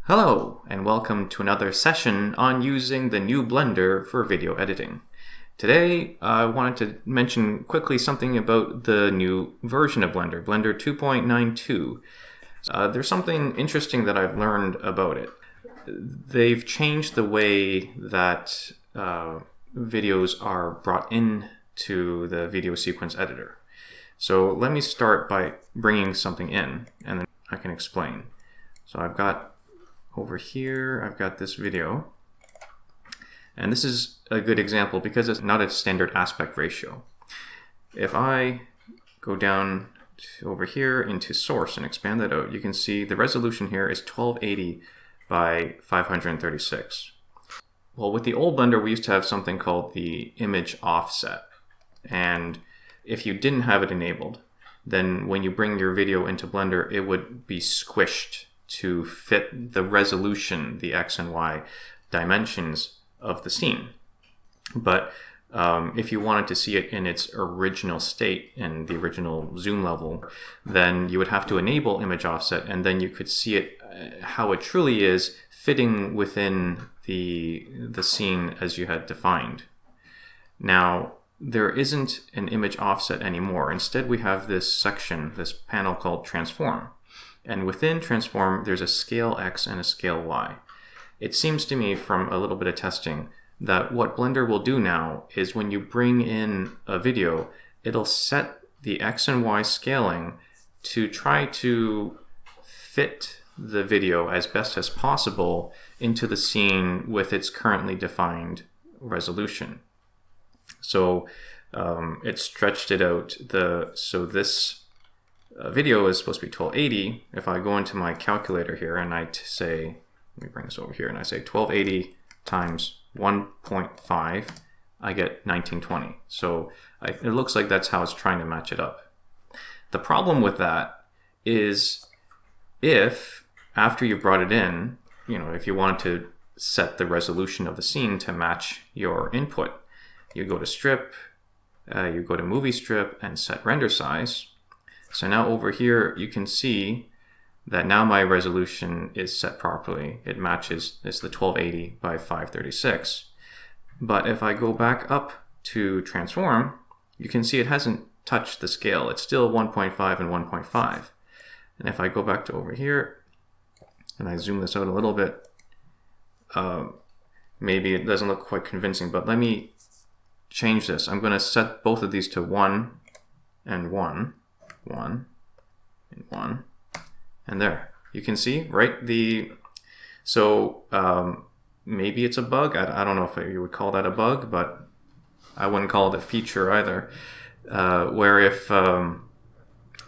Hello, and welcome to another session on using the new Blender for video editing. Today, I wanted to mention quickly something about the new version of Blender, Blender 2.92. There's something interesting that I've learned about it. They've changed the way that videos are brought into the video sequence editor. So let me start by bringing something in, and then I can explain. So I've got over here, I've got this video, and this is a good example because it's not a standard aspect ratio. If I go down over here into source and expand that out, you can see the resolution here is 1280 by 536. Well, with the old Blender, we used to have something called the image offset, and if you didn't have it enabled, then when you bring your video into Blender, it would be squished to fit the resolution, the X and Y dimensions of the scene. But if you wanted to see it in its original state and the original zoom level, then you would have to enable image offset, and then you could see it how it truly is fitting within the scene as you had defined. Now, there isn't an image offset anymore. Instead, we have this section, this panel called Transform. And within Transform, there's a scale X and a scale Y. It seems to me from a little bit of testing that what Blender will do now is when you bring in a video, it'll set the X and Y scaling to try to fit the video as best as possible into the scene with its currently defined resolution. So it stretched it out. So this video is supposed to be 1280. If I go into my calculator here and I say, let me bring this over here, and I say 1280 times 1.5, I get 1920. So it looks like that's how it's trying to match it up. The problem with that is if after you've brought it in, if you wanted to set the resolution of the scene to match your input, you go to strip, you go to movie strip and set render size. So now over here, you can see that now my resolution is set properly. It matches, it's the 1280 by 536. But if I go back up to Transform, you can see it hasn't touched the scale. It's still 1.5 and 1.5. And if I go back to over here, and I zoom this out a little bit, maybe it doesn't look quite convincing, but let me change this. I'm going to set both of these to 1 and 1. 1 and 1, and there you can see, right? So maybe it's a bug. I don't know if you would call that a bug, but I wouldn't call it a feature either, where if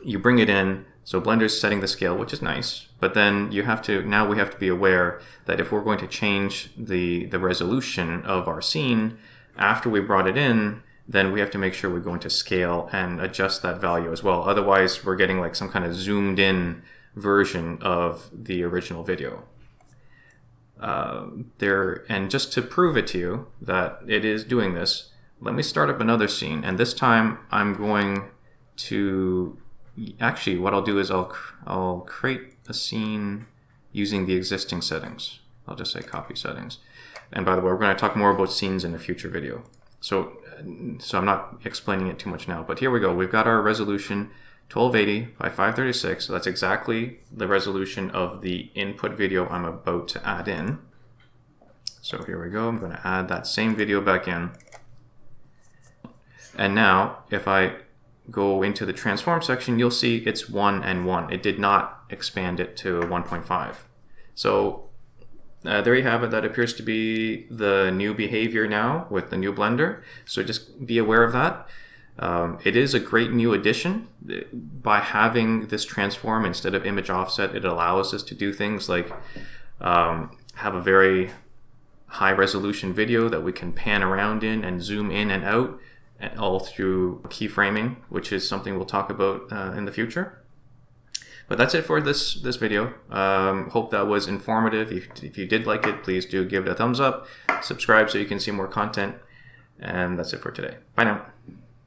you bring it in, so Blender's setting the scale, which is nice, but then we have to be aware that if we're going to change the resolution of our scene after we brought it in, then we have to make sure we go into scale and adjust that value as well. Otherwise, we're getting like some kind of zoomed in version of the original video. And just to prove it to you that it is doing this, let me start up another scene. And this time I'm going to, actually what I'll do is I'll create a scene using the existing settings. I'll just say copy settings. And by the way, we're going to talk more about scenes in a future video. So I'm not explaining it too much now, but here we go. We've got our resolution 1280 by 536. So that's exactly the resolution of the input video I'm about to add in. So here we go. I'm going to add that same video back in. And now if I go into the transform section, you'll see it's 1 and 1. It did not expand it to 1.5. So there you have it. That appears to be the new behavior now with the new Blender. So just be aware of that. It is a great new addition. By having this transform instead of image offset, it allows us to do things like have a very high resolution video that we can pan around in and zoom in and out, and all through keyframing, which is something we'll talk about in the future. But that's it for this video. Hope that was informative. If you did like it, please do give it a thumbs up. Subscribe so you can see more content. And that's it for today. Bye now.